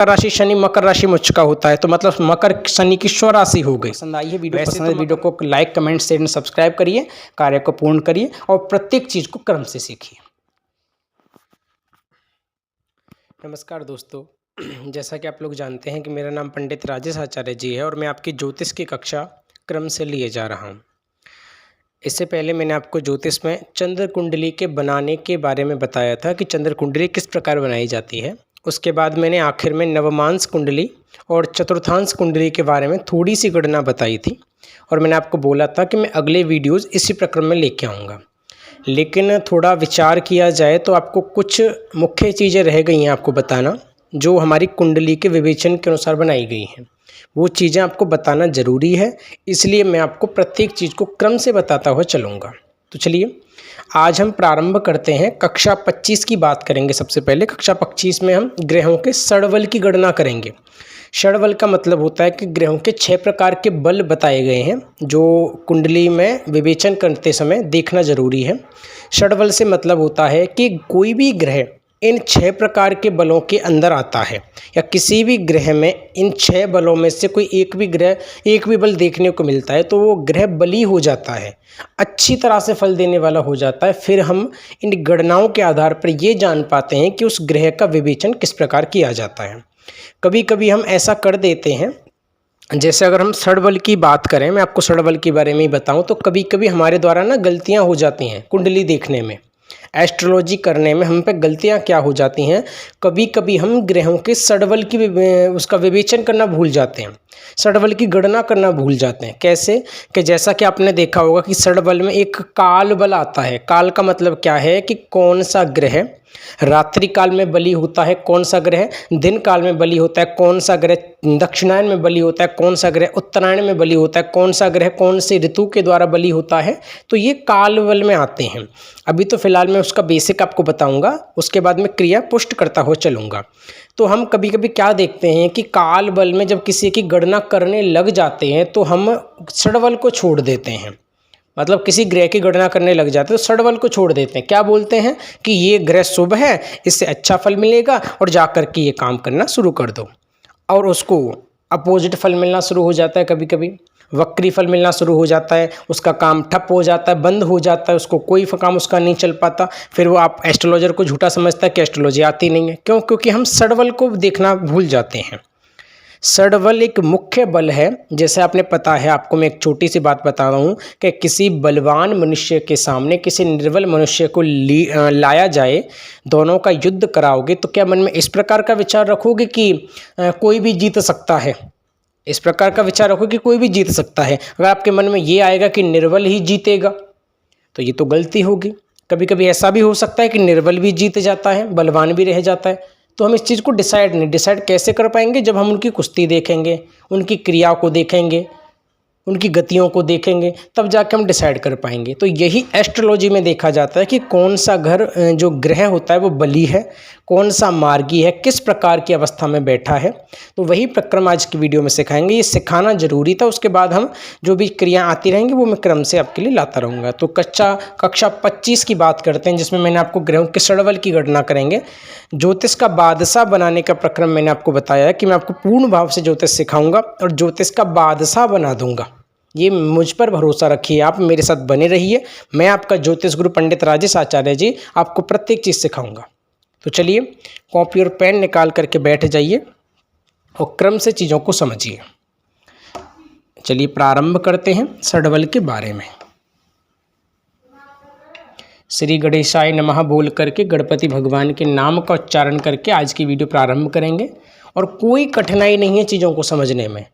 राशि शनि मकर राशि में उच्च का होता है, तो मतलब मकर शनि की स्वराशि हो गई। पसंद आई है वीडियो? पसंद है वीडियो को लाइक कमेंट शेयर सब्सक्राइब करिए, कार्य को पूर्ण करिए और प्रत्येक चीज को क्रम से सीखिए। नमस्कार दोस्तों, जैसा कि आप लोग जानते हैं कि मेरा नाम पंडित राजेश आचार्य जी है और मैं आपकी ज्योतिष की कक्षा क्रम से लिए जा रहा हूँ। इससे पहले मैंने आपको ज्योतिष में चंद्र कुंडली के बनाने के बारे में बताया था कि चंद्र कुंडली किस प्रकार बनाई जाती है। उसके बाद मैंने आखिर में नवमांश कुंडली और चतुर्थांश कुंडली के बारे में थोड़ी सी गणना बताई थी और मैंने आपको बोला था कि मैं अगले वीडियोज़ इसी प्रक्रम में लेके आऊँगा। लेकिन थोड़ा विचार किया जाए तो आपको कुछ मुख्य चीज़ें रह गई हैं आपको बताना, जो हमारी कुंडली के विवेचन के अनुसार बनाई गई हैं। वो चीज़ें आपको बताना ज़रूरी है, इसलिए मैं आपको प्रत्येक चीज़ को क्रम से बताता हुआ चलूँगा। तो चलिए आज हम प्रारंभ करते हैं। कक्षा 25 की बात करेंगे। सबसे पहले कक्षा 25 में हम ग्रहों के षडबल की गणना करेंगे। षडबल का मतलब होता है कि ग्रहों के 6 प्रकार के बल बताए गए हैं जो कुंडली में विवेचन करते समय देखना जरूरी है। षडबल से मतलब होता है कि कोई भी ग्रह इन 6 प्रकार के बलों के अंदर आता है या किसी भी ग्रह में इन 6 बलों में से कोई एक भी बल देखने को मिलता है तो वो ग्रह बली हो जाता है, अच्छी तरह से फल देने वाला हो जाता है। फिर हम इन गणनाओं के आधार पर ये जान पाते हैं कि उस ग्रह का विवेचन किस प्रकार किया जाता है। कभी कभी हम ऐसा कर देते हैं, जैसे अगर हम षडबल की बात करें, मैं आपको षडबल के बारे में ही बताऊं तो कभी कभी हमारे द्वारा ना गलतियां हो जाती हैं कुंडली देखने में, एस्ट्रोलॉजी करने में हम पे गलतियां क्या हो जाती हैं। कभी कभी हम ग्रहों के षडबल की उसका विवेचन करना भूल जाते हैं, षडबल की गणना करना भूल जाते हैं। कैसे कि जैसा कि आपने देखा होगा कि षडबल में एक काल बल आता है। काल का मतलब क्या है कि कौन सा ग्रह रात्रि काल में बली होता है, कौन सा ग्रह दिन काल में बली होता है, कौन सा ग्रह दक्षिणायन में बली होता है, कौन सा ग्रह उत्तरायण में बली होता है, कौन सा ग्रह कौन से ऋतु के द्वारा बली होता है। तो ये काल बल में आते हैं। अभी तो फिलहाल मैं उसका बेसिक आपको बताऊंगा, उसके बाद मैं क्रिया पुष्ट करता हुआ चलूंगा। तो हम कभी कभी क्या देखते हैं कि काल बल में जब किसी की गणना करने लग जाते हैं तो हम षडबल को छोड़ देते हैं। मतलब किसी ग्रह की गणना करने लग जाते हैं तो षडबल को छोड़ देते हैं। क्या बोलते हैं कि ये ग्रह शुभ है, इससे अच्छा फल मिलेगा और जाकर के ये काम करना शुरू कर दो, और उसको अपोजिट फल मिलना शुरू हो जाता है। कभी कभी वक्री फल मिलना शुरू हो जाता है, उसका काम ठप हो जाता है, बंद हो जाता है, उसको कोई काम उसका नहीं चल पाता। फिर वो आप एस्ट्रोलॉजर को झूठा समझता है कि एस्ट्रोलॉजी आती नहीं है। क्यों? क्योंकि हम षडबल को देखना भूल जाते हैं। षडबल एक मुख्य बल है। जैसे आपने पता है, आपको मैं एक छोटी सी बात बता रहा हूँ कि किसी बलवान मनुष्य के सामने किसी निर्बल मनुष्य को लाया जाए, दोनों का युद्ध कराओगे तो क्या मन में इस प्रकार का विचार रखोगे कि कोई भी जीत सकता है? इस प्रकार का विचार रखो कि कोई भी जीत सकता है। अगर आपके मन में ये आएगा कि निर्बल ही जीतेगा तो ये तो गलती होगी। कभी कभी ऐसा भी हो सकता है कि निर्बल भी जीत जाता है, बलवान भी रह जाता है। तो हम इस चीज़ को डिसाइड कैसे कर पाएंगे? जब हम उनकी कुश्ती देखेंगे, उनकी क्रिया को देखेंगे, उनकी गतियों को देखेंगे, तब जाके हम डिसाइड कर पाएंगे। तो यही एस्ट्रोलॉजी में देखा जाता है कि कौन सा घर जो ग्रह होता है वो बली है, कौन सा मार्गी है, किस प्रकार की अवस्था में बैठा है। तो वही प्रक्रम आज की वीडियो में सिखाएंगे। ये सिखाना जरूरी था, उसके बाद हम जो भी क्रिया आती रहेंगी वो मैं क्रम से आपके लिए लाता रहूँगा। तो कक्षा 25 की बात करते हैं, जिसमें मैंने आपको ग्रहों के षडबल की गणना करेंगे। ज्योतिष का बादशाह बनाने का प्रक्रम मैंने आपको बताया है कि मैं आपको पूर्ण भाव से ज्योतिष सिखाऊंगा और ज्योतिष का बादशाह बना दूंगा। ये मुझ पर भरोसा रखिए, आप मेरे साथ बने रहिए। मैं आपका ज्योतिष गुरु पंडित राजेश आचार्य जी आपको प्रत्येक चीज़ सिखाऊंगा। तो चलिए कॉपी और पेन निकाल करके बैठ जाइए और क्रम से चीज़ों को समझिए। चलिए प्रारंभ करते हैं षडबल के बारे में। श्री गणेशाय नमः बोल करके गणपति भगवान के नाम का उच्चारण करके आज की वीडियो प्रारंभ करेंगे। और कोई कठिनाई नहीं है चीज़ों को समझने में,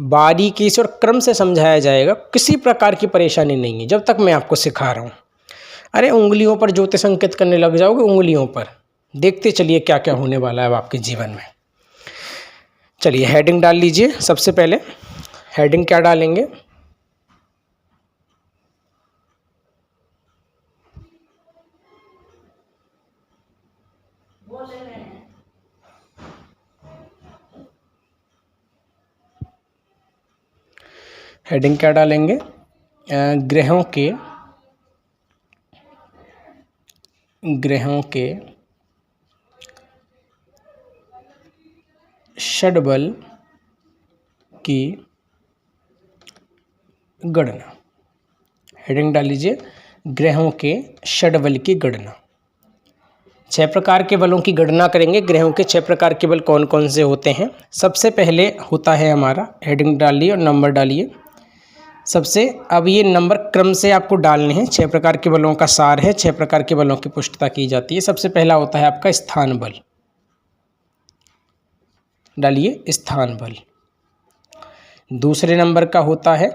बारीकी से और क्रम से समझाया जाएगा। किसी प्रकार की परेशानी नहीं है जब तक मैं आपको सिखा रहा हूँ। अरे उंगलियों पर ज्योतिष अंकित करने लग जाओगे, उंगलियों पर। देखते चलिए क्या क्या होने वाला है आपके जीवन में। चलिए हेडिंग डाल लीजिए। सबसे पहले हेडिंग क्या डालेंगे? हेडिंग क्या डालेंगे? ग्रहों के षडबल की गणना। हेडिंग डाल लीजिए, ग्रहों के षडबल की गणना। 6 प्रकार के बलों की गणना करेंगे। ग्रहों के 6 प्रकार के बल कौन कौन से होते हैं? सबसे पहले होता है हमारा, हेडिंग डालिए और नंबर डालिए सबसे। अब ये नंबर क्रम से आपको डालने हैं। 6 प्रकार के बलों का सार है, 6 प्रकार के बलों की पुष्टता की जाती है। सबसे पहला होता है आपका स्थान बल, डालिए स्थान बल। दूसरे नंबर का होता है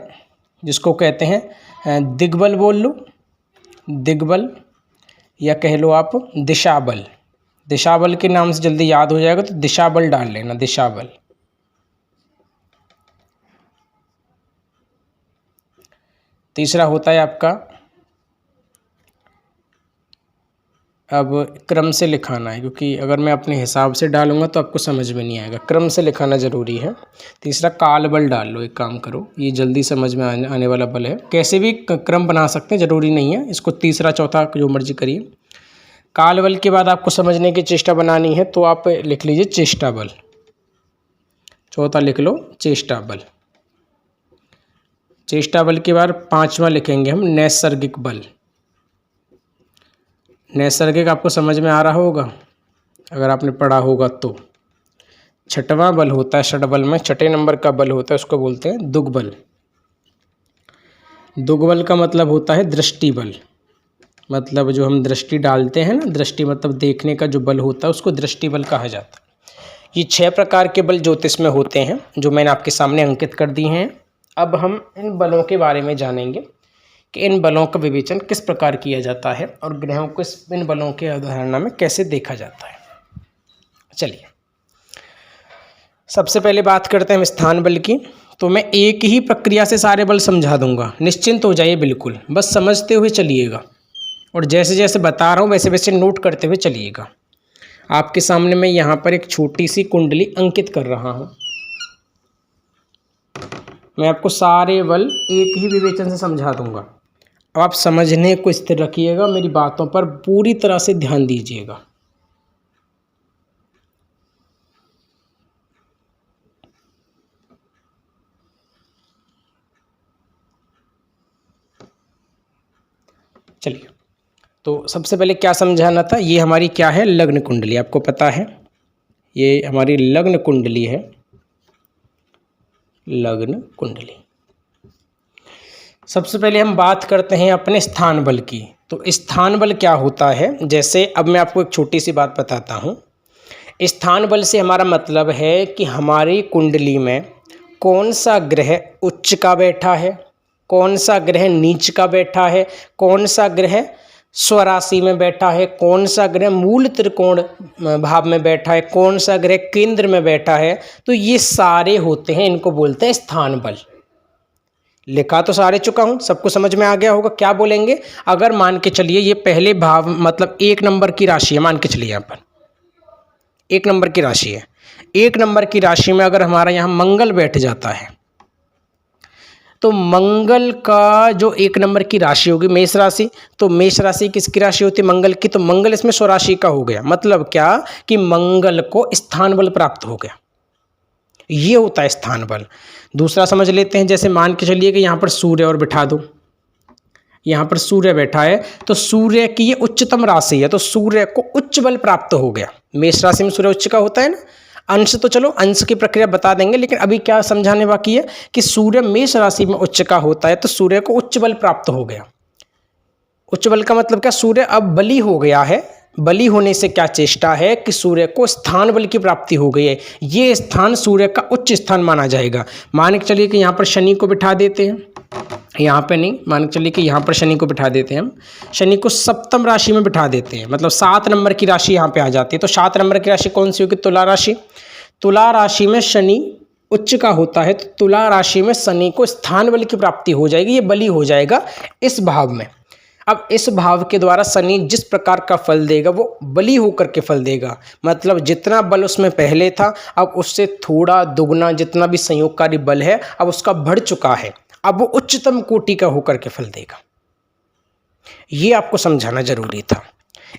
जिसको कहते हैं दिग्बल, बोल लो दिग्बल, या कह लो आप दिशा बल। दिशा बल के नाम से जल्दी याद हो जाएगा, तो दिशा बल डाल लेना, दिशा बल। तीसरा होता है आपका, अब क्रम से लिखाना है, क्योंकि अगर मैं अपने हिसाब से डालूंगा तो आपको समझ में नहीं आएगा, क्रम से लिखाना ज़रूरी है। तीसरा काल बल डाल लो। एक काम करो, ये जल्दी समझ में आने वाला बल है, कैसे भी क्रम बना सकते हैं, ज़रूरी नहीं है, इसको तीसरा चौथा जो मर्जी करिए। काल बल के बाद आपको समझने की चेष्टा बनानी है, तो आप लिख लीजिए चेष्टा बल। चौथा लिख लो चेष्टा बल। चेष्टा बल के बाद 5वां लिखेंगे हम नैसर्गिक बल। नैसर्गिक आपको समझ में आ रहा होगा अगर आपने पढ़ा होगा तो। 6वां बल होता है षडबल में, 6ठे नंबर का बल होता है, उसको बोलते हैं दुग्बल। दुग्बल का मतलब होता है दृष्टि बल, मतलब जो हम दृष्टि डालते हैं ना, दृष्टि मतलब देखने का जो बल होता है उसको दृष्टि बल कहा जाता है। ये 6 प्रकार के बल ज्योतिष में होते हैं, जो मैंने आपके सामने अंकित कर दिए हैं। अब हम इन बलों के बारे में जानेंगे कि इन बलों का विवेचन किस प्रकार किया जाता है और ग्रहों को इन बलों के अवधारणा में कैसे देखा जाता है। चलिए सबसे पहले बात करते हैं स्थान बल की। तो मैं एक ही प्रक्रिया से सारे बल समझा दूंगा, निश्चिंत हो जाइए, बिल्कुल बस समझते हुए चलिएगा और जैसे जैसे बता रहा हूँ वैसे वैसे नोट करते हुए चलिएगा। आपके सामने मैं यहाँ पर एक छोटी सी कुंडली अंकित कर रहा हूँ। मैं आपको सारे बल एक ही विवेचन से समझा दूंगा। अब आप समझने को स्थिर रखिएगा, मेरी बातों पर पूरी तरह से ध्यान दीजिएगा। चलिए, तो सबसे पहले क्या समझाना था, ये हमारी क्या है, लग्न कुंडली। आपको पता है ये हमारी लग्न कुंडली है, लग्न कुंडली। सबसे पहले हम बात करते हैं अपने स्थान बल की। तो स्थान बल क्या होता है, जैसे अब मैं आपको एक छोटी सी बात बताता हूँ। स्थान बल से हमारा मतलब है कि हमारी कुंडली में कौन सा ग्रह उच्च का बैठा है, कौन सा ग्रह नीच का बैठा है, कौन सा ग्रह स्वराशि में बैठा है, कौन सा ग्रह मूल त्रिकोण भाव में बैठा है, कौन सा ग्रह केंद्र में बैठा है। तो ये सारे होते हैं, इनको बोलते हैं स्थान बल। लिखा तो सारे चुका हूँ, सबको समझ में आ गया होगा। क्या बोलेंगे, अगर मान के चलिए ये पहले भाव मतलब 1 नंबर की राशि है, मान के चलिए यहाँ पर 1 नंबर की राशि है। 1 नंबर की राशि में अगर हमारा यहाँ मंगल बैठ जाता है, तो मंगल का जो 1 नंबर की राशि होगी मेष राशि, तो मेष राशि किसकी राशि होती है, मंगल की। तो मंगल इसमें स्वराशि का हो गया, मतलब क्या कि मंगल को स्थान बल प्राप्त हो गया। ये होता है स्थान बल। दूसरा समझ लेते हैं, जैसे मान के चलिए कि यहाँ पर सूर्य और बिठा दो, यहाँ पर सूर्य बैठा है, तो सूर्य की ये उच्चतम राशि है, तो सूर्य को उच्च बल प्राप्त हो गया। मेष राशि में सूर्य उच्च का होता है ना। अंश तो चलो अंश की प्रक्रिया बता देंगे, लेकिन अभी क्या समझाने बाकी है कि सूर्य मेष राशि में उच्च का होता है, तो सूर्य को उच्च बल प्राप्त हो गया। उच्च बल का मतलब क्या, सूर्य अब बली हो गया है। बली होने से क्या चेष्टा है कि सूर्य को स्थान बल की प्राप्ति हो गई है। ये स्थान सूर्य का उच्च स्थान माना जाएगा। मान के चलिए कि यहाँ पर शनि को बिठा देते हैं, यहाँ पे नहीं, मान के चलिए कि यहाँ पर शनि को बिठा देते हैं हम। शनि को सप्तम राशि में बिठा देते हैं, मतलब 7 नंबर की राशि यहाँ पे आ जाती है। तो 7 नंबर की राशि कौन सी होगी, तुला राशि। तुला राशि में शनि उच्च का होता है, तो तुला राशि में शनि को स्थान बल की प्राप्ति हो जाएगी, ये बली हो जाएगा इस भाव में। अब इस भाव के द्वारा शनि जिस प्रकार का फल देगा वो बली होकर के फल देगा, मतलब जितना बल उसमें पहले था अब उससे थोड़ा दुगना जितना भी संयोगकारी बल है अब उसका बढ़ चुका है, अब वो उच्चतम कोटि का होकर के फल देगा। ये आपको समझाना जरूरी था।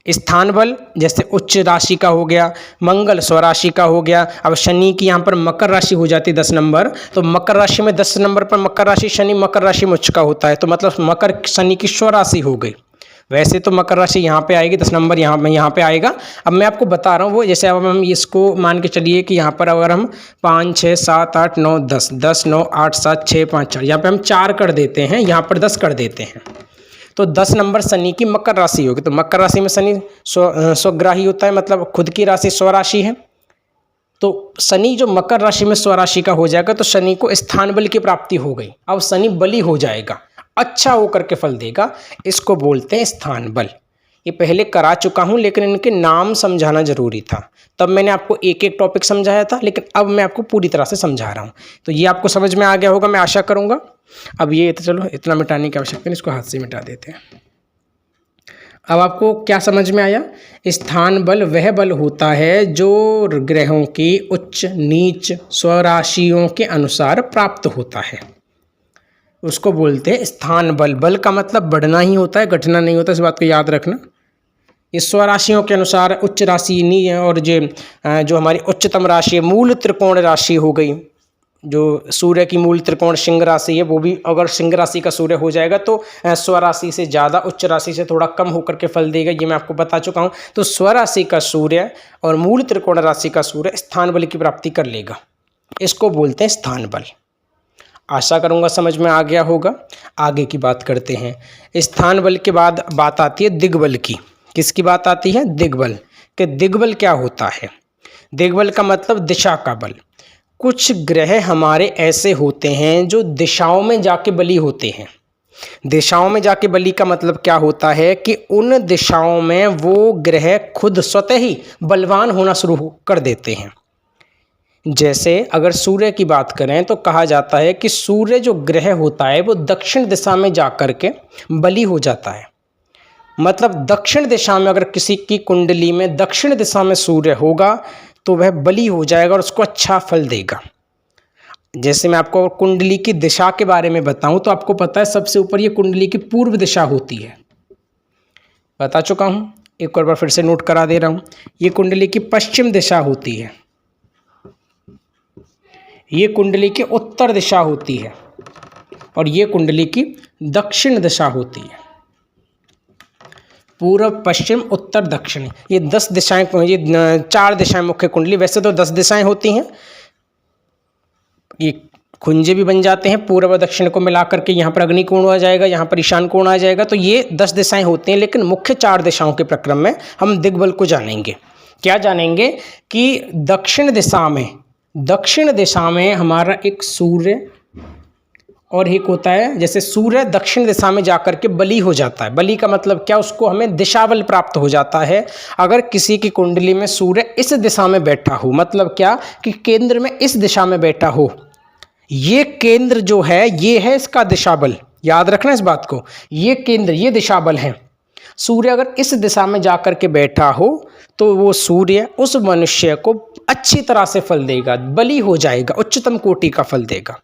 स्थान बल जैसे उच्च राशि का हो गया, मंगल स्वराशि का हो गया। अब शनि की यहाँ पर मकर राशि हो जाती है 10 नंबर, तो मकर राशि में 10 नंबर पर मकर राशि शनि मकर राशि में उच्च का होता है, तो मतलब मकर शनि की स्वराशि हो गई। वैसे तो मकर राशि यहाँ पे आएगी, 10 नंबर यहाँ पे आएगा। अब मैं आपको बता रहा हूँ वो, जैसे अब हम इसको मान के चलिए कि यहाँ पर अगर हम 5 6 7 8 9 10 10 9 8 7 6 5 4, यहाँ पे हम 4 कर देते हैं, यहाँ पर 10 कर देते हैं, तो 10 नंबर शनि की मकर राशि होगी। तो मकर राशि में शनि स्वग्राही होता है, मतलब खुद की राशि स्वराशि है। तो शनि जो मकर राशि में स्वराशि का हो जाएगा तो शनि को स्थान बल की प्राप्ति हो गई। अब शनि बली हो जाएगा, अच्छा होकर के फल देगा, इसको बोलते हैं स्थान बल। ये पहले करा चुका हूँ लेकिन इनके नाम समझाना जरूरी था, तब मैंने आपको एक एक टॉपिक समझाया था, लेकिन अब मैं आपको पूरी तरह से समझा रहा हूँ। तो ये आपको समझ में आ गया होगा, मैं आशा करूँगा। अब ये तो चलो इतना मिटाने की आवश्यकता नहीं, इसको हाथ से मिटा देते हैं। अब आपको क्या समझ में आया? स्थान बल वह बल होता है जो ग्रहों की उच्च नीच स्वराशियों के अनुसार प्राप्त होता है, उसको बोलते हैं स्थान बल। बल का मतलब बढ़ना ही होता है, घटना नहीं होता, इस बात को याद रखना। इस स्वराशियों के अनुसार उच्च राशि नहीं है, और जो हमारी उच्चतम राशि है मूल त्रिकोण राशि हो गई, जो सूर्य की मूल त्रिकोण सिंह राशि है, वो भी अगर सिंह राशि का सूर्य हो जाएगा तो स्वराशि से ज़्यादा उच्च राशि से थोड़ा कम होकर के फल देगा, ये मैं आपको बता चुका हूँ। तो स्वराशि का सूर्य और मूल त्रिकोण राशि का सूर्य स्थान बल की प्राप्ति कर लेगा, इसको बोलते हैं स्थान बल। आशा करूँगा समझ में आ गया होगा। आगे की बात करते हैं। स्थान बल के बाद बात आती है दिग्बल की। किसकी बात आती है? दिग्बल। कि दिग्बल क्या होता है? दिग्बल का मतलब दिशा का बल। कुछ ग्रह हमारे ऐसे होते हैं जो दिशाओं में जाके बली होते हैं। दिशाओं में जाके बली का मतलब क्या होता है कि उन दिशाओं में वो ग्रह खुद स्वतः ही बलवान होना शुरू कर देते हैं। जैसे अगर सूर्य की बात करें तो कहा जाता है कि सूर्य जो ग्रह होता है वो दक्षिण दिशा में जाकर के बली हो जाता है। मतलब दक्षिण दिशा में अगर किसी की कुंडली में दक्षिण दिशा में सूर्य होगा तो वह बली हो जाएगा और उसको अच्छा फल देगा। जैसे मैं आपको कुंडली की दिशा के बारे में बताऊं तो आपको पता है सबसे ऊपर ये कुंडली की पूर्व दिशा होती है, बता चुका हूं, एक और बार फिर से नोट करा दे रहा हूं। ये कुंडली की पश्चिम दिशा होती है, ये कुंडली की उत्तर दिशा होती है, और ये कुंडली की दक्षिण दिशा होती है। पूर्व पश्चिम उत्तर दक्षिण, ये 10 दिशाएं, ये 4 दिशाएं मुख्य कुंडली। वैसे तो 10 दिशाएं होती हैं, ये खुंजे भी बन जाते हैं पूर्व दक्षिण को मिलाकर के। यहाँ पर अग्नि कोण आ जाएगा, यहाँ पर ईशान कोण आ जाएगा, तो ये 10 दिशाएं होती हैं। लेकिन मुख्य 4 दिशाओं के प्रक्रम में हम दिग्बल को जानेंगे। क्या जानेंगे? कि दक्षिण दिशा में हमारा एक सूर्य और एक होता है, जैसे सूर्य दक्षिण दिशा में जाकर के बली हो जाता है। बली का मतलब क्या? उसको हमें दिशाबल प्राप्त हो जाता है। अगर किसी की कुंडली में सूर्य इस दिशा में बैठा हो, मतलब क्या कि केंद्र में इस दिशा में बैठा हो, ये केंद्र जो है ये है इसका दिशाबल। याद रखना इस बात को, ये केंद्र ये दिशाबल है। सूर्य अगर इस दिशा में जाकर के बैठा हो तो वो सूर्य उस मनुष्य को अच्छी तरह से फल देगा, बली हो जाएगा, उच्चतम कोटि का फल देगा।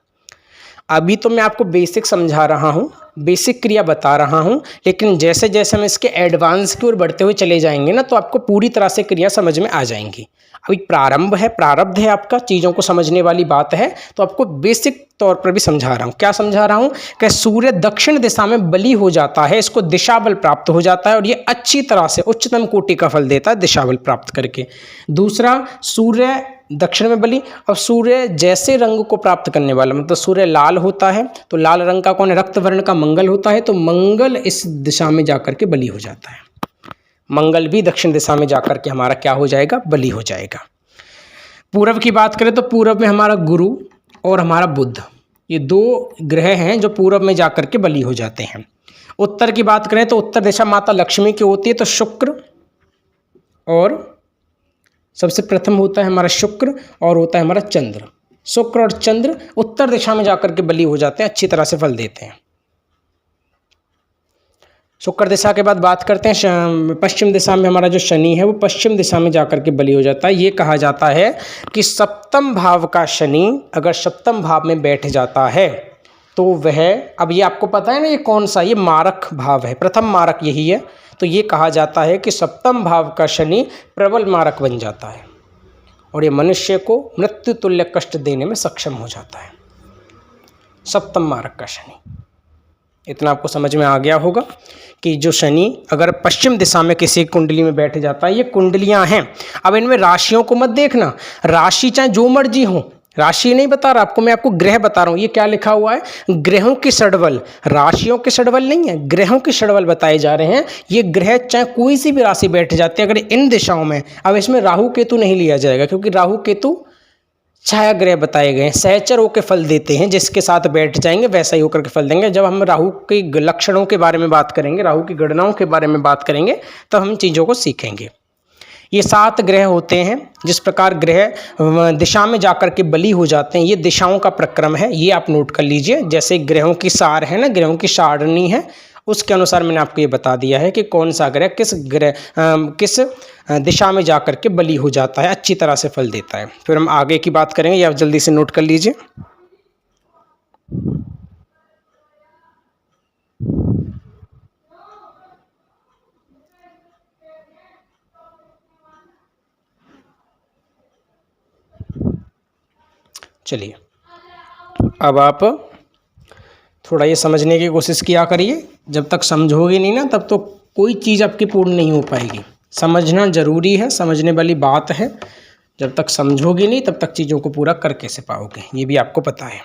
अभी तो मैं आपको बेसिक समझा रहा हूँ, बेसिक क्रिया बता रहा हूँ, लेकिन जैसे जैसे हम इसके एडवांस की ओर बढ़ते हुए चले जाएंगे ना तो आपको पूरी तरह से क्रिया समझ में आ जाएंगी। अभी प्रारब्ध है आपका, चीज़ों को समझने वाली बात है, तो आपको बेसिक तौर पर भी समझा रहा हूँ। क्या समझा रहा हूँ? कि सूर्य दक्षिण दिशा में बली हो जाता है, इसको दिशाबल प्राप्त हो जाता है और ये अच्छी तरह से उच्चतम कोटि का फल देता है दिशाबल प्राप्त करके। दूसरा, सूर्य दक्षिण में बली। अब सूर्य जैसे रंग को प्राप्त करने वाला, मतलब सूर्य लाल होता है तो लाल रंग का कौन है? रक्त वर्ण का मंगल होता है, तो मंगल इस दिशा में जाकर के बली हो जाता है। मंगल भी दक्षिण दिशा में जाकर के हमारा क्या हो जाएगा? बली हो जाएगा। पूरब की बात करें तो पूरब में हमारा गुरु और हमारा बुध, ये 2 ग्रह हैं जो पूरब में जाकर के बली हो जाते हैं। उत्तर की बात करें तो उत्तर दिशा माता लक्ष्मी की होती है, तो शुक्र और सबसे प्रथम होता है हमारा शुक्र और होता है हमारा चंद्र। शुक्र और चंद्र उत्तर दिशा में जाकर के बली हो जाते हैं, अच्छी तरह से फल देते हैं। शुक्र दिशा के बाद बात करते हैं पश्चिम दिशा में हमारा जो शनि है वो पश्चिम दिशा में जाकर के बली हो जाता है। ये कहा जाता है कि सप्तम भाव का शनि अगर सप्तम भाव में बैठ जाता है तो वह, अब ये आपको पता है ना ये कौन सा, ये मारक भाव है, प्रथम मारक यही है। तो ये कहा जाता है कि सप्तम भाव का शनि प्रबल मारक बन जाता है और ये मनुष्य को मृत्यु तुल्य कष्ट देने में सक्षम हो जाता है, सप्तम मारक का शनि। इतना आपको समझ में आ गया होगा कि जो शनि अगर पश्चिम दिशा में किसी कुंडली में बैठ जाता है, ये कुंडलियां हैं। अब इनमें राशियों को मत देखना, राशि चाहे जो मर्जी हो, राशि नहीं बता रहा आपको मैं, आपको ग्रह बता रहा हूँ। ये क्या लिखा हुआ है, ग्रहों की षड्बल, राशियों के षड्बल नहीं है, ग्रहों के षड्बल बताए जा रहे हैं। ये ग्रह चाहे कोई सी भी राशि बैठ जाते हैं अगर इन दिशाओं में, अब इसमें राहु केतु नहीं लिया जाएगा क्योंकि राहु केतु छाया ग्रह बताए गए हैं, सहचर होकर फल देते हैं, जिसके साथ बैठ जाएंगे वैसा ही होकर के फल देंगे। जब हम राहु के लक्षणों के बारे में बात करेंगे, राहु की गणनाओं के बारे में बात करेंगे, तब हम चीज़ों को सीखेंगे। ये 7 ग्रह होते हैं, जिस प्रकार ग्रह दिशा में जाकर के बली हो जाते हैं, ये दिशाओं का प्रक्रम है, ये आप नोट कर लीजिए। जैसे ग्रहों की सार है ना, ग्रहों की सारणी है, उसके अनुसार मैंने आपको ये बता दिया है कि कौन सा ग्रह किस दिशा में जाकर के बली हो जाता है, अच्छी तरह से फल देता है। फिर हम आगे की बात करेंगे, ये आप जल्दी से नोट कर लीजिए। चलिए, अब आप थोड़ा ये समझने की कोशिश किया करिए। जब तक समझोगे नहीं ना, तब तो कोई चीज़ आपकी पूर्ण नहीं हो पाएगी। समझना जरूरी है, समझने वाली बात है। जब तक समझोगे नहीं, तब तक चीज़ों को पूरा कर कैसे पाओगे, ये भी आपको पता है।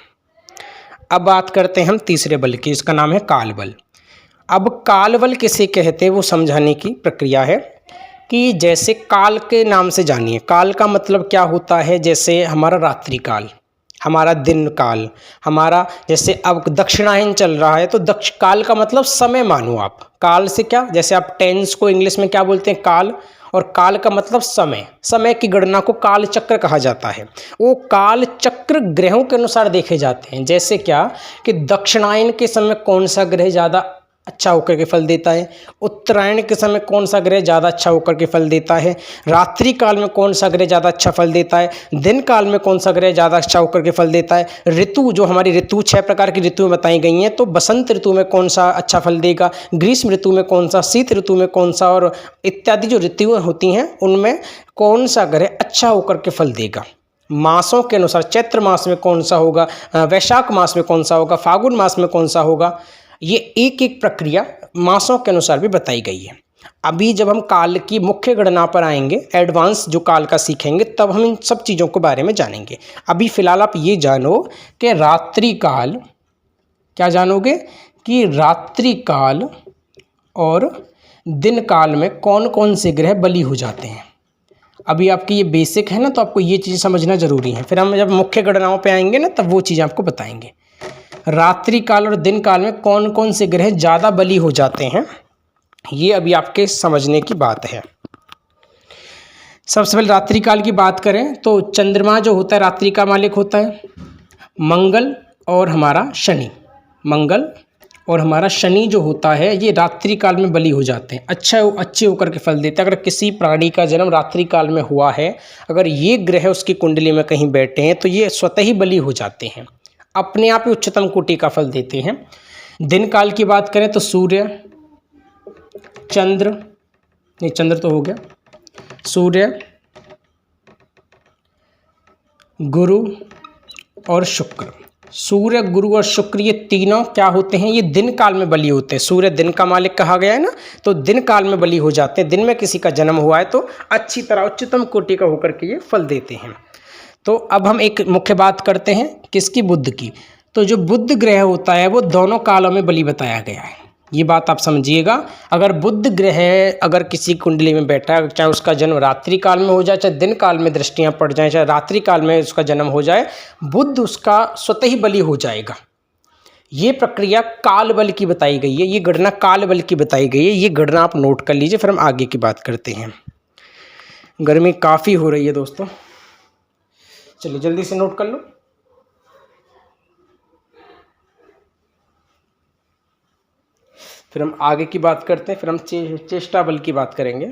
अब बात करते हैं हम तीसरे बल की, इसका नाम है काल बल। अब काल बल किसे कहते हैं वो समझाने की प्रक्रिया है कि जैसे काल के नाम से जानिए, काल का मतलब क्या होता है। जैसे हमारा रात्रि काल, हमारा दिन काल, हमारा जैसे अब दक्षिणायन चल रहा है तो दक्ष काल का मतलब समय मानो आप। काल से क्या, जैसे आप टेंस को इंग्लिश में क्या बोलते हैं, काल, और काल का मतलब समय, समय की गणना को काल चक्र कहा जाता है। वो काल चक्र ग्रहों के अनुसार देखे जाते हैं। जैसे क्या कि दक्षिणायन के समय कौन सा ग्रह ज़्यादा अच्छा होकर के फल देता है, उत्तरायण के समय कौन सा ग्रह ज़्यादा अच्छा होकर के फल देता है, रात्रि काल में कौन सा ग्रह ज़्यादा अच्छा फल देता है, दिन काल में कौन सा ग्रह ज़्यादा अच्छा होकर के फल देता है। ऋतु, जो हमारी ऋतु 6 प्रकार की ऋतुएं बताई गई हैं, तो बसंत ऋतु में कौन सा अच्छा फल देगा, ग्रीष्म ऋतु में कौन सा, शीत ऋतु में कौन सा, और इत्यादि जो ऋतुएं होती हैं उनमें कौन सा ग्रह अच्छा होकर के फल देगा। मासों के अनुसार चैत्र मास में कौन सा होगा, वैशाख मास में कौन सा होगा, फागुन मास में कौन सा होगा, ये एक एक प्रक्रिया मासों के अनुसार भी बताई गई है। अभी जब हम काल की मुख्य गणना पर आएंगे, एडवांस जो काल का सीखेंगे, तब हम इन सब चीज़ों के बारे में जानेंगे। अभी फिलहाल आप ये जानो कि रात्रि काल, क्या जानोगे कि रात्रि काल और दिन काल में कौन कौन से ग्रह बली हो जाते हैं। अभी आपकी ये बेसिक है ना, तो आपको ये चीज़ समझना जरूरी है। फिर हम जब मुख्य गणनाओं पे आएंगे ना, तब वो चीज़ें आपको बताएंगे। रात्रि काल और दिन काल में कौन कौन से ग्रह ज़्यादा बली हो जाते हैं, ये अभी आपके समझने की बात है। सबसे पहले रात्रि काल की बात करें तो चंद्रमा जो होता है रात्रि का मालिक होता है, मंगल और हमारा शनि, मंगल और हमारा शनि जो होता है ये रात्रि काल में बली हो जाते हैं, अच्छे होकर के फल देते हैं। अगर किसी प्राणी का जन्म रात्रि काल में हुआ है, अगर ये ग्रह उसकी कुंडली में कहीं बैठे हैं, तो ये स्वतः ही बली हो जाते हैं, अपने आप ही उच्चतम कोटि का फल देते हैं। दिन काल की बात करें तो सूर्य, चंद्र, नहीं चंद्र तो हो गया, सूर्य, गुरु और शुक्र। सूर्य, गुरु और शुक्र ये तीनों क्या होते हैं, ये दिन काल में बली होते हैं। सूर्य दिन का मालिक कहा गया है ना, तो दिन काल में बली हो जाते हैं। दिन में किसी का जन्म हुआ है तो अच्छी तरह उच्चतम कोटि का होकर के ये फल देते हैं। तो अब हम एक मुख्य बात करते हैं किसकी, बुध की। तो जो बुध ग्रह होता है वो दोनों कालों में बली बताया गया है, ये बात आप समझिएगा। अगर बुध ग्रह अगर किसी कुंडली में बैठा है, चाहे उसका जन्म रात्रि काल में हो जाए, चाहे दिन काल में दृष्टियां पड़ जाए, चाहे रात्रि काल में उसका जन्म हो जाए, बुध उसका स्वतः ही बली हो जाएगा। ये प्रक्रिया काल बल की बताई गई है, ये गणना काल बल की बताई गई है। ये गणना आप नोट कर लीजिए, फिर हम आगे की बात करते हैं। गर्मी काफ़ी हो रही है दोस्तों, चलिए जल्दी से नोट कर लो। फिर हम आगे की बात करते हैं, फिर हम चेष्टा बल की बात करेंगे।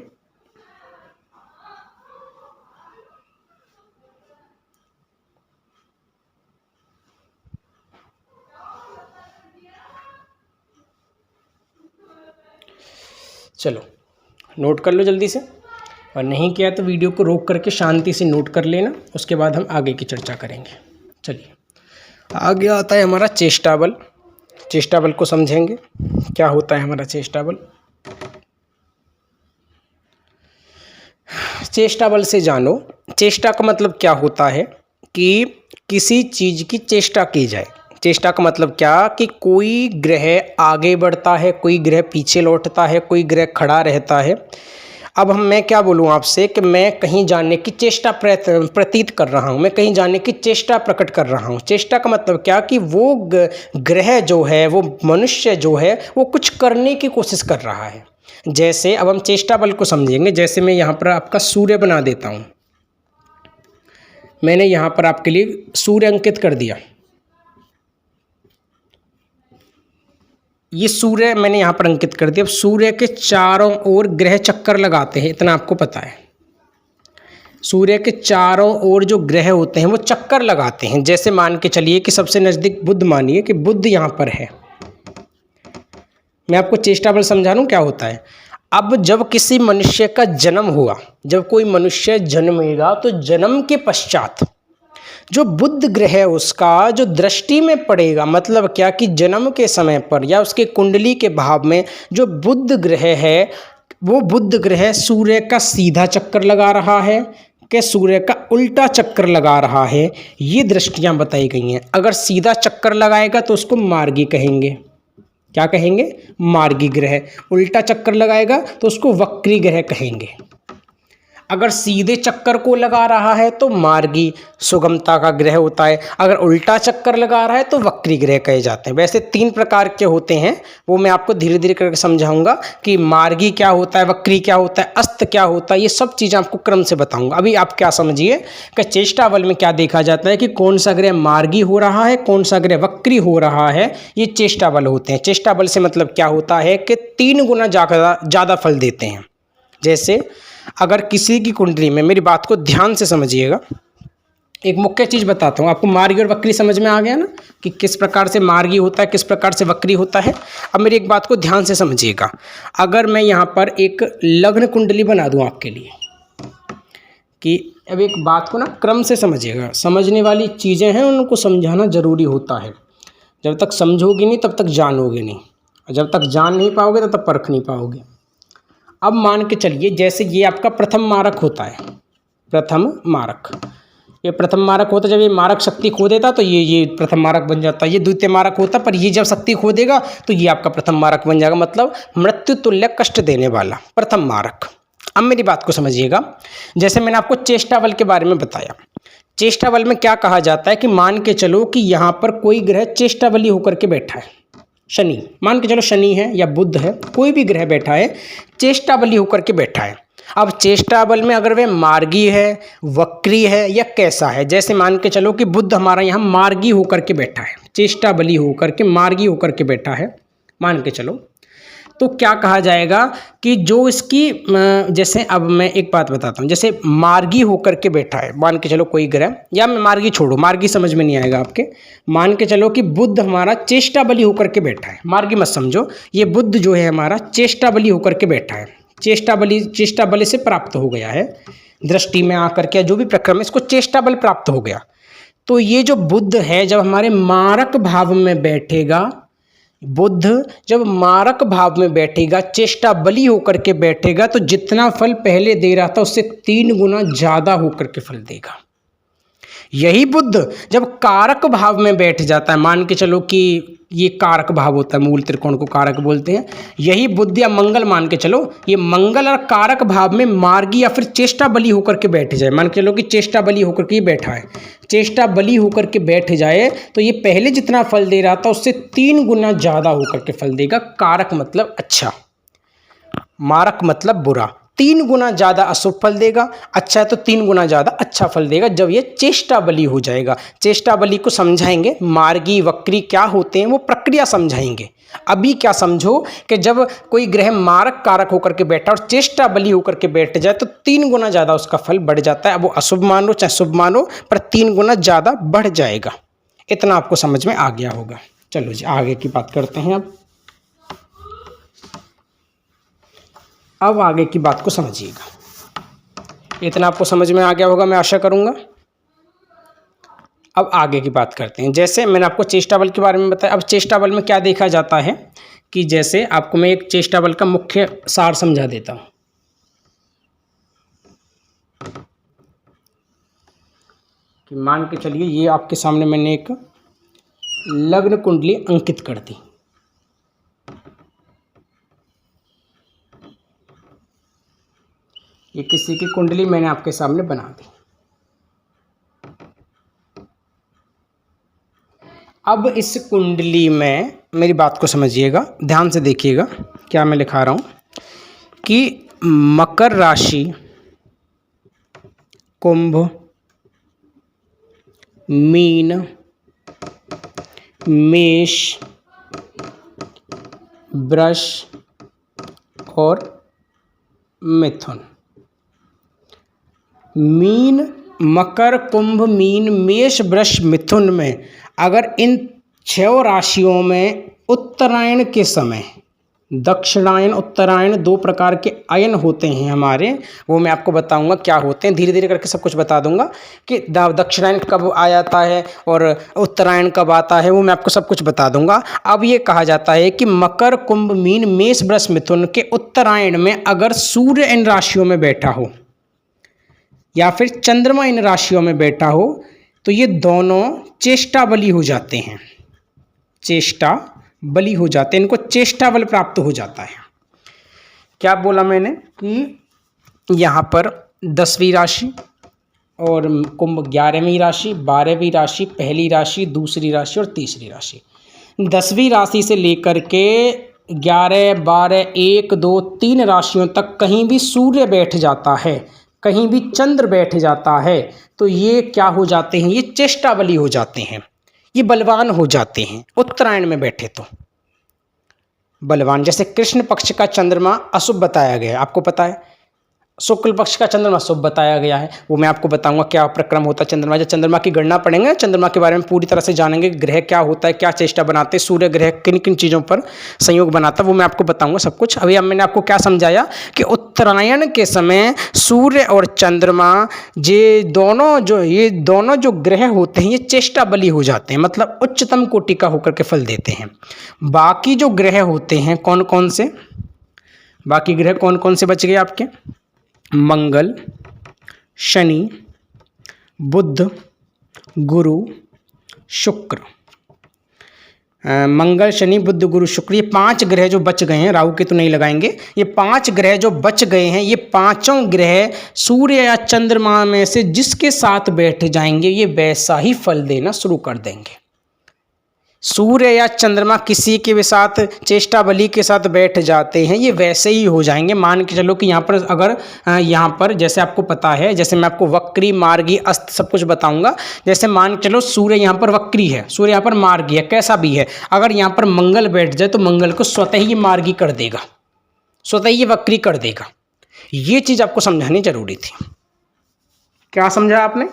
चलो नोट कर लो जल्दी से, और नहीं किया तो वीडियो को रोक करके शांति से नोट कर लेना, उसके बाद हम आगे की चर्चा करेंगे। चलिए आगे आता है हमारा चेष्टा बल। चेष्टा बल को समझेंगे, क्या होता है हमारा चेष्टा बल। चेष्टा बल से जानो, चेष्टा का मतलब क्या होता है कि किसी चीज़ की चेष्टा की जाए। चेष्टा का मतलब क्या कि कोई ग्रह आगे बढ़ता है, कोई ग्रह पीछे लौटता है, कोई ग्रह खड़ा रहता है। अब मैं क्या बोलूँ आपसे कि मैं कहीं जाने की चेष्टा प्रतीत कर रहा हूँ, मैं कहीं जाने की चेष्टा प्रकट कर रहा हूँ। चेष्टा का मतलब क्या कि वो ग्रह जो है, वो मनुष्य जो है, वो कुछ करने की कोशिश कर रहा है। जैसे अब हम चेष्टा बल को समझेंगे। जैसे मैं यहाँ पर आपका सूर्य बना देता हूँ, मैंने यहाँ पर आपके लिए सूर्य अंकित कर दिया। ये सूर्य मैंने यहाँ पर अंकित कर दिया। अब सूर्य के चारों ओर ग्रह चक्कर लगाते हैं, इतना आपको पता है। सूर्य के चारों ओर जो ग्रह होते हैं वो चक्कर लगाते हैं। जैसे मान के चलिए कि सबसे नज़दीक बुध, मानिए कि बुध यहाँ पर है। मैं आपको चेष्टा बल समझा दूँ क्या होता है। अब जब किसी मनुष्य का जन्म हुआ, जब कोई मनुष्य जन्मेगा, तो जन्म के पश्चात जो बुध ग्रह है उसका जो दृष्टि में पड़ेगा, मतलब क्या कि जन्म के समय पर या उसके कुंडली के भाव में जो बुध ग्रह है, वो बुध ग्रह सूर्य का सीधा चक्कर लगा रहा है कि सूर्य का उल्टा चक्कर लगा रहा है। ये दृष्टियां बताई गई हैं। अगर सीधा चक्कर लगाएगा तो उसको मार्गी कहेंगे। क्या कहेंगे? मार्गी ग्रह। उल्टा चक्कर लगाएगा तो उसको वक्री ग्रह कहेंगे। अगर सीधे चक्कर को लगा रहा है तो मार्गी सुगमता का ग्रह होता है, अगर उल्टा चक्कर लगा रहा है तो वक्री ग्रह कहे जाते हैं। वैसे 3 प्रकार के होते हैं, वो मैं आपको धीरे धीरे करके समझाऊंगा कि मार्गी क्या होता है, वक्री क्या होता है, अस्त क्या होता है, ये सब चीज़ें आपको क्रम से बताऊंगा। अभी आप क्या समझिए कि चेष्टा बल में क्या देखा जाता है कि कौन सा ग्रह मार्गी हो रहा है, कौन सा ग्रह वक्री हो रहा है, ये चेष्टा बल होते हैं। चेष्टा बल से मतलब क्या होता है कि 3 गुना ज़्यादा फल देते हैं। जैसे अगर किसी की कुंडली में, मेरी बात को ध्यान से समझिएगा, एक मुख्य चीज़ बताता हूँ आपको। मार्गी और वक्री समझ में आ गया ना कि किस प्रकार से मार्गी होता है, किस प्रकार से वक्री होता है। अब मेरी एक बात को ध्यान से समझिएगा। अगर मैं यहाँ पर एक लग्न कुंडली बना दूँ आपके लिए, कि अब एक बात को ना क्रम से समझिएगा, समझने वाली चीज़ें हैं उनको समझाना ज़रूरी होता है। जब तक समझोगे नहीं तब तक जानोगे नहीं, और जब तक जान नहीं पाओगे तब तक परख नहीं पाओगे। अब मान के चलिए जैसे ये आपका प्रथम मारक होता है, प्रथम मारक, ये प्रथम मारक होता है। जब ये मारक शक्ति खो देता तो ये प्रथम मारक बन जाता है। ये द्वितीय मारक होता, पर ये जब शक्ति खो देगा तो ये आपका प्रथम मारक बन जाएगा, मतलब मृत्यु तुल्य कष्ट देने वाला प्रथम मारक। अब मेरी बात को समझिएगा। जैसे मैंने आपको चेष्टा बल के बारे में बताया, चेष्टा बल में क्या कहा जाता है कि मान के चलो कि यहाँ पर कोई ग्रह चेष्टा बली होकर के बैठा है। शनि, मान के चलो शनि है या बुध है, कोई भी ग्रह बैठा है, चेष्टा बली होकर के बैठा है। अब चेष्टा बल में अगर वह मार्गी है, वक्री है या कैसा है, जैसे मान के चलो कि बुध हमारा यहाँ मार्गी होकर के बैठा है, चेष्टा बली होकर के मार्गी होकर के बैठा है, मान के चलो, तो क्या कहा जाएगा कि जो इसकी, जैसे अब मैं एक बात बताता हूँ, जैसे मार्गी होकर के बैठा है, मान के चलो कोई ग्रह, या मैं मार्गी छोड़ो, मार्गी समझ में नहीं आएगा आपके। मान के चलो कि बुध हमारा चेष्टा बली होकर के बैठा है, मार्गी मत समझो, ये बुध जो है हमारा चेष्टा बली होकर के बैठा है, चेष्टा बल से प्राप्त हो गया है, दृष्टि में आकर के जो भी प्रक्रम, इसको चेष्टा बल प्राप्त हो गया। तो ये जो बुध है जब हमारे मारक भाव में बैठेगा, बुध जब मारक भाव में बैठेगा, चेष्टा बली होकर के बैठेगा, तो जितना फल पहले दे रहा था उससे 3 गुना ज़्यादा होकर के फल देगा। यही बुध जब कारक भाव में बैठ जाता है, मान के चलो कि ये कारक भाव होता है, मूल त्रिकोण को कारक बोलते हैं, यही बुध या मंगल, मान के चलो ये मंगल और कारक भाव में मार्गी या फिर चेष्टा बली होकर के बैठ जाए, मान के चलो कि चेष्टा बली होकर के बैठा है, चेष्टा बली होकर के बैठ जाए, तो ये पहले जितना फल दे रहा था उससे 3 गुना ज़्यादा होकर के फल देगा। कारक मतलब अच्छा, मारक मतलब बुरा, 3 गुना ज़्यादा अशुभ फल देगा, अच्छा है तो 3 गुना ज़्यादा अच्छा फल देगा जब ये चेष्टा बली हो जाएगा। चेष्टा बली को समझाएंगे, मार्गी वक्री क्या होते हैं वो प्रक्रिया समझाएंगे। अभी क्या समझो कि जब कोई ग्रह मारक कारक होकर के बैठा और चेष्टा बली होकर के बैठ जाए तो 3 गुना ज़्यादा उसका फल बढ़ जाता है। अब वो अशुभ मानो चाहे शुभ मानो, पर 3 गुना ज़्यादा बढ़ जाएगा। इतना आपको समझ में आ गया होगा। चलो जी आगे की बात करते हैं। अब अब आगे की बात को समझिएगा। इतना आपको समझ में आ गया होगा, मैं आशा करूँगा। अब आगे की बात करते हैं। जैसे मैंने आपको चेष्टा बल के बारे में बताया, अब चेष्टा बल में क्या देखा जाता है कि जैसे आपको मैं एक चेष्टा बल का मुख्य सार समझा देता हूँ। कि मान के चलिए ये आपके सामने मैंने एक लग्न कुंडली अंकित कर दी। ये किसी की कुंडली मैंने आपके सामने बना दी। अब इस कुंडली में मेरी बात को समझिएगा, ध्यान से देखिएगा क्या मैं लिखा रहा हूँ कि मकर राशि, कुंभ, मीन, मेष, वृष और मिथुन। मीन, मकर, कुंभ, मीन, मेष, वृष, मिथुन में अगर इन 6 राशियों में उत्तरायण के समय, दक्षिणायन उत्तरायण 2 प्रकार के अयन होते हैं हमारे, वो मैं आपको बताऊंगा क्या होते हैं, धीरे धीरे करके सब कुछ बता दूंगा कि दक्षिणायन कब आ जाता है और उत्तरायण कब आता है, वो मैं आपको सब कुछ बता दूंगा। अब ये कहा जाता है कि मकर, कुंभ, मीन, मेष, वृष, मिथुन के उत्तरायण में अगर सूर्य इन राशियों में बैठा हो या फिर चंद्रमा इन राशियों में बैठा हो तो ये दोनों चेष्टा बली हो जाते हैं। चेष्टा बली हो जाते हैं, इनको चेष्टा बल प्राप्त हो जाता है। क्या बोला मैंने कि यहाँ पर 10वीं राशि और कुंभ 11वीं राशि, 12वीं राशि, पहली राशि, दूसरी राशि और तीसरी राशि। 10वीं राशि से लेकर के 11, 12, 1, 2, 3 राशियों तक कहीं भी सूर्य बैठ जाता है, कहीं भी चंद्र बैठ जाता है तो ये क्या हो जाते हैं, ये चेष्टा बली हो जाते हैं, ये बलवान हो जाते हैं। उत्तरायण में बैठे तो बलवान। जैसे कृष्ण पक्ष का चंद्रमा अशुभ बताया गया है, आपको पता है, शुक्ल पक्ष का चंद्रमा शुभ बताया गया है, वो मैं आपको बताऊंगा क्या प्रक्रम होता है चंद्रमा। जब चंद्रमा की गणना पढ़ेंगे, चंद्रमा के बारे में पूरी तरह से जानेंगे, ग्रह क्या होता है, क्या चेष्टा बनाते हैं, सूर्य ग्रह किन किन चीज़ों पर संयोग बनाता है, वो मैं आपको बताऊंगा सब कुछ। अभी अब मैंने आपको क्या समझाया कि उत्तरायण के समय सूर्य और चंद्रमा ये दोनों जो ग्रह होते हैं ये चेष्टा बली हो जाते हैं, मतलब उच्चतम कोटि का होकर के फल देते हैं। बाकी जो ग्रह होते हैं कौन कौन से, बाकी ग्रह कौन कौन से बच गए आपके, मंगल, शनि, बुध, गुरु, शुक्र। मंगल, शनि, बुध, गुरु, शुक्र, ये 5 ग्रह जो बच गए हैं, राहु केतु नहीं लगाएंगे, ये 5 ग्रह जो बच गए हैं, ये पांचों ग्रह सूर्य या चंद्रमा में से जिसके साथ बैठ जाएंगे ये वैसा ही फल देना शुरू कर देंगे। सूर्य या चंद्रमा किसी के भी साथ चेष्टा बली के साथ बैठ जाते हैं ये वैसे ही हो जाएंगे। मान के चलो कि यहाँ पर अगर यहाँ पर जैसे आपको पता है, जैसे मैं आपको वक्री, मार्गी, अस्त सब कुछ बताऊंगा। जैसे मान के चलो सूर्य यहाँ पर वक्री है, सूर्य यहाँ पर मार्गी है, कैसा भी है, अगर यहाँ पर मंगल बैठ जाए तो मंगल को स्वतः ही मार्गी कर देगा, स्वतः ही वक्री कर देगा। ये चीज़ आपको समझानी जरूरी थी। क्या समझा आपने?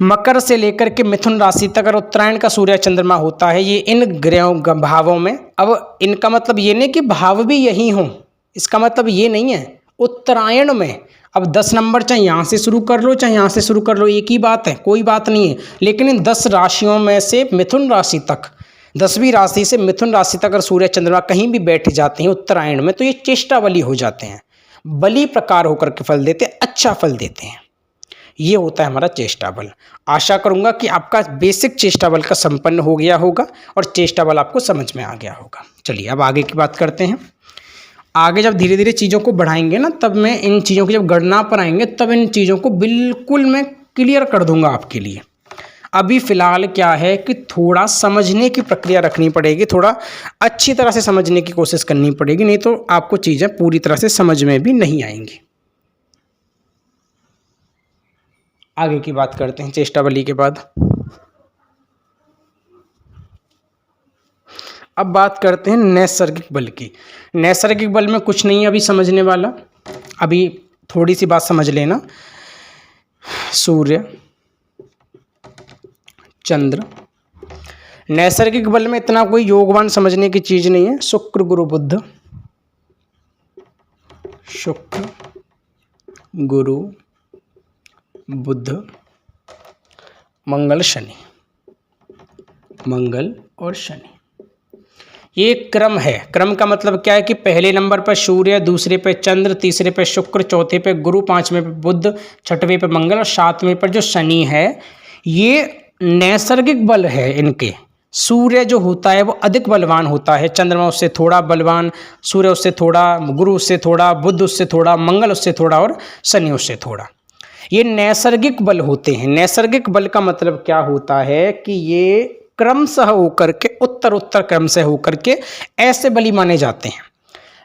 मकर से लेकर के मिथुन राशि तक अगर उत्तरायण का सूर्य चंद्रमा होता है, ये इन ग्रहों भावों में, अब इनका मतलब ये नहीं कि भाव भी यही हों, इसका मतलब ये नहीं है। उत्तरायण में अब 10 नंबर चाहे यहाँ से शुरू कर लो चाहे यहाँ से शुरू कर लो, एक ही बात है, कोई बात नहीं है। लेकिन इन 10 राशियों में से मिथुन राशि तक, 10वीं राशि से मिथुन राशि तक अगर सूर्य चंद्रमा कहीं भी बैठ जाते हैं उत्तरायण में तो ये चेष्टा बली हो जाते हैं, बली प्रकार होकर के फल देते हैं, अच्छा फल देते हैं। ये होता है हमारा चेष्टा बल। आशा करूंगा कि आपका बेसिक चेष्टा बल का संपन्न हो गया होगा और चेष्टा बल आपको समझ में आ गया होगा। चलिए अब आगे की बात करते हैं। आगे जब धीरे धीरे चीज़ों को बढ़ाएंगे ना, तब मैं इन चीज़ों की जब गणना पर आएंगे तब इन चीज़ों को बिल्कुल मैं क्लियर कर दूंगा आपके लिए। अभी फ़िलहाल क्या है कि थोड़ा समझने की प्रक्रिया रखनी पड़ेगी, थोड़ा अच्छी तरह से समझने की कोशिश करनी पड़ेगी, नहीं तो आपको चीज़ें पूरी तरह से समझ में भी नहीं आएंगी। आगे की बात करते हैं चेष्टा बली के बाद। अब बात करते हैं नैसर्गिक बल की। नैसर्गिक बल में कुछ नहीं है अभी समझने वाला, अभी थोड़ी सी बात समझ लेना। सूर्य, चंद्र, नैसर्गिक बल में इतना कोई योगवान समझने की चीज़ नहीं है। शुक्र, गुरु, बुध, शुक्र, गुरु, बुध, मंगल, शनि। मंगल और शनि ये क्रम है। क्रम का मतलब क्या है कि पहले नंबर पर सूर्य, दूसरे पे चंद्र, तीसरे पे शुक्र, चौथे पे गुरु, पांचवें पे बुध, छठवें पे मंगल और सातवें पर जो शनि है। ये नैसर्गिक बल है इनके। सूर्य जो होता है वो अधिक बलवान होता है, चंद्रमा उससे थोड़ा बलवान, सूर्य उससे थोड़ा, गुरु उससे थोड़ा, बुध उससे थोड़ा, मंगल उससे थोड़ा और शनि उससे थोड़ा। ये नैसर्गिक बल होते हैं। नैसर्गिक बल का मतलब क्या होता है कि ये क्रमशः होकर के उत्तर क्रम से होकर के ऐसे बली माने जाते हैं।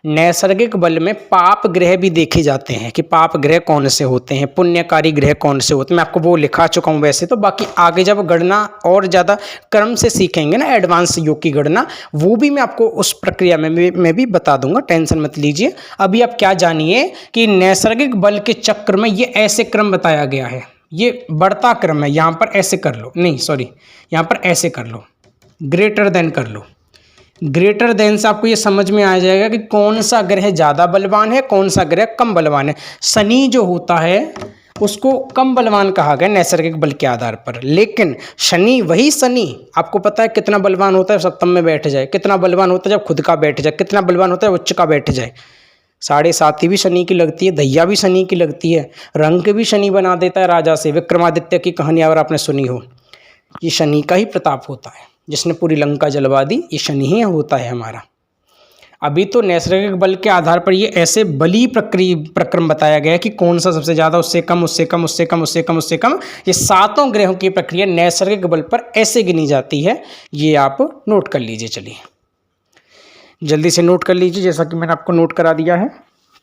नैसर्गिक बल में पाप ग्रह भी देखे जाते हैं कि पाप ग्रह कौन से होते हैं, पुण्यकारी ग्रह कौन से होते हैं। मैं आपको वो लिखा चुका हूँ वैसे तो, बाकी आगे जब गणना और ज़्यादा क्रम से सीखेंगे ना, एडवांस योग की गणना, वो भी मैं आपको उस प्रक्रिया में मैं भी बता दूंगा, टेंशन मत लीजिए। अभी आप क्या जानिए कि नैसर्गिक बल के चक्र में ये ऐसे क्रम बताया गया है। ये बढ़ता क्रम है। यहाँ पर ऐसे कर लो, नहीं सॉरी, यहाँ पर ऐसे कर लो, ग्रेटर देन कर लो। ग्रेटर देन से आपको ये समझ में आ जाएगा कि कौन सा ग्रह ज़्यादा बलवान है, कौन सा ग्रह कम बलवान है। शनि जो होता है उसको कम बलवान कहा गया नैसर्गिक बल के आधार पर, लेकिन शनि, वही शनि आपको पता है कितना बलवान होता है सप्तम में बैठ जाए, कितना बलवान होता है जब खुद का बैठ जाए, कितना बलवान होता है उच्च का बैठ जाए। 7.5 भी शनि की लगती है, दैया भी शनि की लगती है, रंग भी शनि बना देता है राजा से। विक्रमादित्य की कहानी अगर आपने सुनी हो, ये शनि का ही प्रताप होता है, जिसने पूरी लंका जलवा दी, ये शनि ही होता है हमारा। अभी तो नैसर्गिक बल के आधार पर ये ऐसे बली प्रक्रम बताया गया है कि कौन सा सबसे ज़्यादा, उससे कम, उससे कम, उससे कम, उससे कम, उससे कम। ये 7 ग्रहों की प्रक्रिया नैसर्गिक बल पर ऐसे गिनी जाती है। ये आप नोट कर लीजिए। चलिए जल्दी से नोट कर लीजिए, जैसा कि मैंने आपको नोट करा दिया है।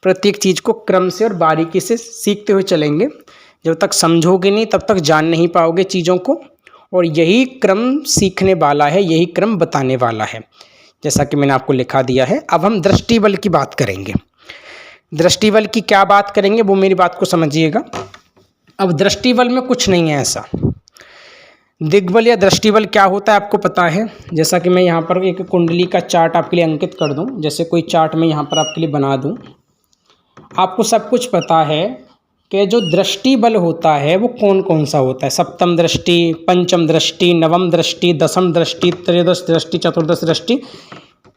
प्रत्येक चीज़ को क्रम से और बारीकी से सीखते हुए चलेंगे। जब तक समझोगे नहीं तब तक जान नहीं पाओगे चीज़ों को, और यही क्रम सीखने वाला है, यही क्रम बताने वाला है, जैसा कि मैंने आपको लिखा दिया है। अब हम दृष्टि बल की बात करेंगे। दृष्टि बल की क्या बात करेंगे वो मेरी बात को समझिएगा। अब दृष्टि बल में कुछ नहीं है ऐसा। दिग्बल या दृष्टि बल क्या होता है आपको पता है। जैसा कि मैं यहाँ पर एक कुंडली का चार्ट आपके लिए अंकित कर दूँ, जैसे कोई चार्ट मैं यहाँ पर आपके लिए बना दूँ। आपको सब कुछ पता है कि जो दृष्टि बल होता है वो कौन कौन सा होता है। सप्तम दृष्टि, पंचम दृष्टि, नवम दृष्टि, दसम दृष्टि, त्रयोदश दृष्टि, चतुर्दश दृष्टि,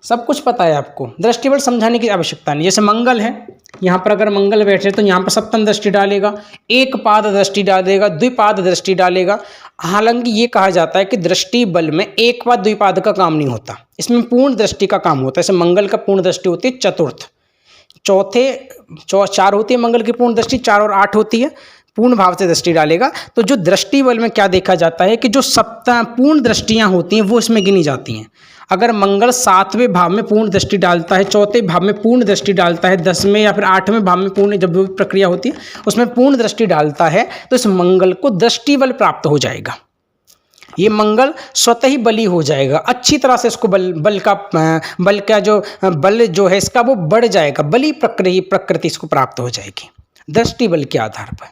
सब कुछ पता है आपको। दृष्टि बल समझाने की आवश्यकता नहीं। जैसे मंगल है, यहाँ पर अगर मंगल बैठे तो यहाँ पर सप्तम दृष्टि डालेगा, एक पाद दृष्टि डालेगा, द्विपाद दृष्टि डालेगा। हालांकि ये कहा जाता है कि दृष्टि बल में एक पाद द्विपाद का काम नहीं होता, इसमें पूर्ण दृष्टि का काम होता है। जैसे मंगल का पूर्ण दृष्टि होती है चतुर्थ, 4 होती है मंगल की पूर्ण दृष्टि, 4 और 8 होती है। पूर्ण भाव से दृष्टि डालेगा तो जो दृष्टि बल में क्या देखा जाता है कि जो पूर्ण दृष्टियां होती हैं वो इसमें गिनी जाती हैं। अगर मंगल 7वें भाव में पूर्ण दृष्टि डालता है, 4थे भाव में पूर्ण दृष्टि डालता है, 10वें या फिर 8वें भाव में पूर्ण, जब भी प्रक्रिया होती है उसमें पूर्ण दृष्टि डालता है, तो इस मंगल को दृष्टि बल प्राप्त हो जाएगा। ये मंगल स्वतः ही बली हो जाएगा। अच्छी तरह से इसको बल का जो बल जो है इसका वो बढ़ जाएगा, बली प्रकृति इसको प्राप्त हो जाएगी दृष्टि बल के आधार पर।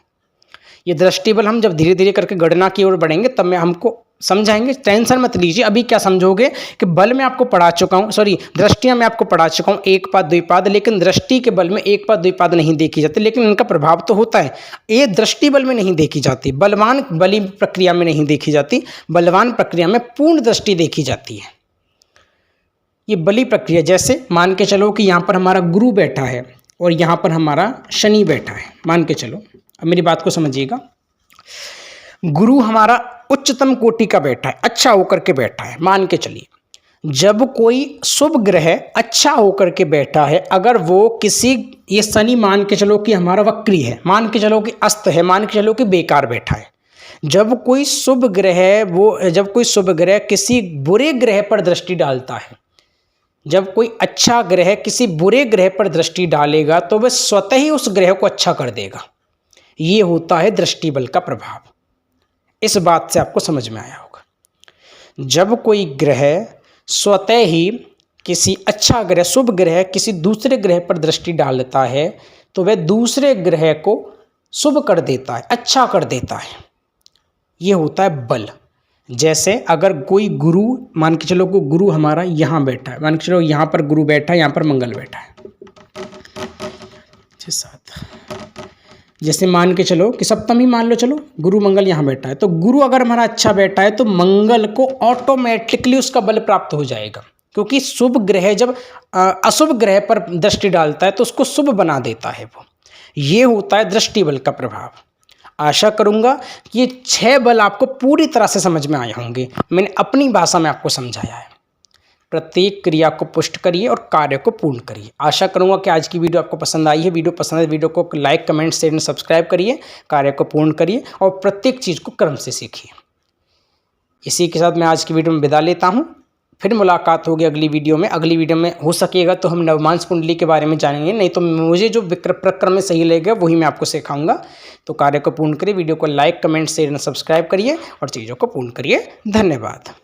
ये दृष्टि बल हम जब धीरे धीरे करके गणना की ओर बढ़ेंगे तब मैं हमको समझाएंगे, टेंशन मत लीजिए। अभी क्या समझोगे कि बल में आपको पढ़ा चुका हूँ, सॉरी दृष्टियाँ मैं आपको पढ़ा चुका हूँ, एक पाद द्विपाद, लेकिन दृष्टि के बल में एक पाद द्विपाद नहीं देखी जाती, लेकिन इनका प्रभाव तो होता है। ये दृष्टि बल में नहीं देखी जाती, बलवान बली प्रक्रिया में नहीं देखी जाती, बलवान प्रक्रिया में पूर्ण दृष्टि देखी जाती है। ये बली प्रक्रिया, जैसे मान के चलो कि यहाँ पर हमारा गुरु बैठा है और यहाँ पर हमारा शनि बैठा है, मान के चलो। अब मेरी बात को समझिएगा। गुरु हमारा उच्चतम कोटि का बैठा है, अच्छा होकर के बैठा है, मान के चलिए। जब कोई शुभ ग्रह अच्छा होकर के बैठा है, अगर वो किसी, ये शनि मान के चलो कि हमारा वक्री है, मान के चलो कि अस्त है, मान के चलो कि बेकार बैठा है। जब कोई शुभ ग्रह किसी बुरे ग्रह पर दृष्टि डालता है, जब कोई अच्छा ग्रह किसी बुरे ग्रह पर दृष्टि डालेगा तो वह स्वतः ही उस ग्रह को अच्छा कर देगा। ये होता है दृष्टि बल का प्रभाव। इस बात से आपको समझ में आया होगा। जब कोई ग्रह स्वतः ही किसी अच्छा ग्रह, शुभ ग्रह किसी दूसरे ग्रह पर दृष्टि डालता है तो वह दूसरे ग्रह को शुभ कर देता है, अच्छा कर देता है। ये होता है बल। जैसे अगर कोई गुरु, मान के चलो कोई गुरु हमारा यहाँ बैठा है, मान के चलो यहाँ पर गुरु बैठा है, यहाँ पर मंगल बैठा है। 6 7। जैसे मान के चलो कि सप्तमी मान लो, चलो गुरु मंगल यहाँ बैठा है, तो गुरु अगर हमारा अच्छा बैठा है तो मंगल को ऑटोमेटिकली उसका बल प्राप्त हो जाएगा, क्योंकि शुभ ग्रह जब अशुभ ग्रह पर दृष्टि डालता है तो उसको शुभ बना देता है वो। ये होता है दृष्टि बल का प्रभाव। आशा करूंगा कि ये 6 बल आपको पूरी तरह से समझ में आए होंगे। मैंने अपनी भाषा में आपको समझाया है। प्रत्येक क्रिया को पुष्ट करिए और कार्य को पूर्ण करिए। आशा करूंगा कि आज की वीडियो आपको पसंद आई है। वीडियो पसंद है, वीडियो को लाइक, कमेंट, शेयर, सब्सक्राइब करिए, कार्य को पूर्ण करिए और प्रत्येक चीज़ को क्रम से सीखिए। इसी के साथ मैं आज की वीडियो में विदा लेता हूँ। फिर मुलाकात होगी अगली वीडियो में। अगली वीडियो में हो सकेगा तो हम नवमांश कुंडली के बारे में जानेंगे, नहीं तो मुझे जो प्रक्रम में सही लगेगा वही मैं आपको सिखाऊंगा। तो कार्य को पूर्ण करिए, वीडियो को लाइक, कमेंट, शेयर, सब्सक्राइब करिए और चीज़ों को पूर्ण करिए। धन्यवाद।